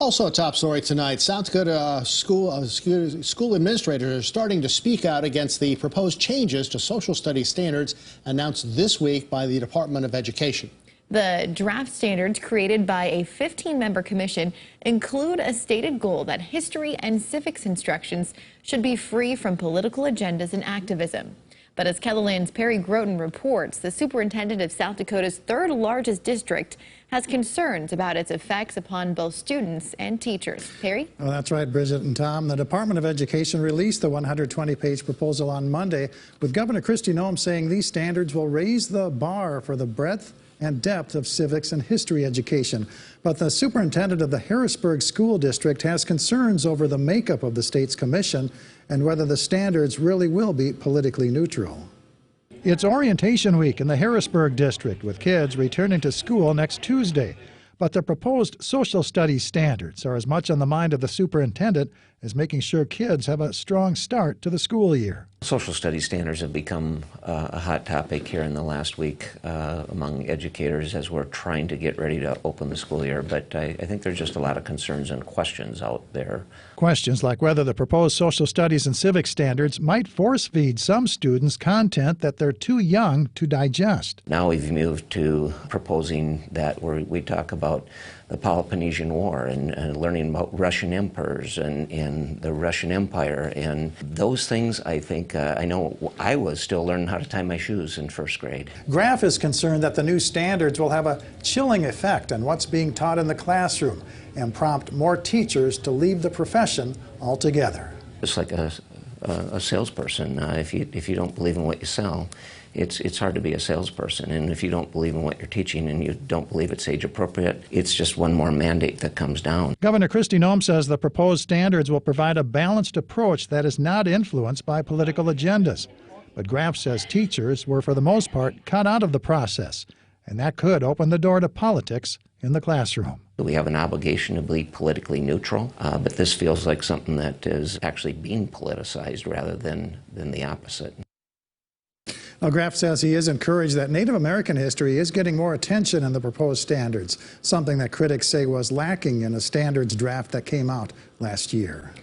Also a top story tonight. South Dakota school administrators are starting to speak out against the proposed changes to social studies standards announced this week by the Department of Education. The draft standards created by a 15-member commission include a stated goal that history and civics instructions should be free from political agendas and activism. But as KELOLAND's Perry Groten reports, the superintendent of South Dakota's third largest district has concerns about its effects upon both students and teachers. Perry? Well, that's right, Bridget and Tom. The Department of Education released the 120-page proposal on Monday, with Governor Kristi Noem saying these standards will raise the bar for the breadth and depth of civics and history education. But the superintendent of the Harrisburg School District has concerns over the makeup of the state's commission and whether the standards really will be politically neutral. It's orientation week in the Harrisburg district, with kids returning to school next Tuesday. But the proposed social studies standards are as much on the mind of the superintendent as making sure kids have a strong start to the school year. Social studies standards have become a hot topic here in the last week among educators as we're trying to get ready to open the school year. But I think there's just a lot of concerns and questions out there. Questions like whether the proposed social studies and civics standards might force feed some students content that they're too young to digest. Now we've moved to proposing that we talk about the Peloponnesian War and learning about Russian emperors and the Russian Empire, and those things. I think I know I was still learning how to tie my shoes in first grade. Graff is concerned that the new standards will have a chilling effect on what's being taught in the classroom and prompt more teachers to leave the profession altogether. It's like a salesperson. If you don't believe in what you sell, it's hard to be a salesperson. And if you don't believe in what you're teaching and you don't believe it's age appropriate, it's just one more mandate that comes down. Governor Kristi Noem says the proposed standards will provide a balanced approach that is not influenced by political agendas. But Graff says teachers were, for the most part, cut out of the process, and that could open the door to politics in the classroom. We have an obligation to be politically neutral, but this feels like something that is actually being politicized rather than the opposite. Well, Graff says he is encouraged that Native American history is getting more attention in the proposed standards, something that critics say was lacking in a standards draft that came out last year.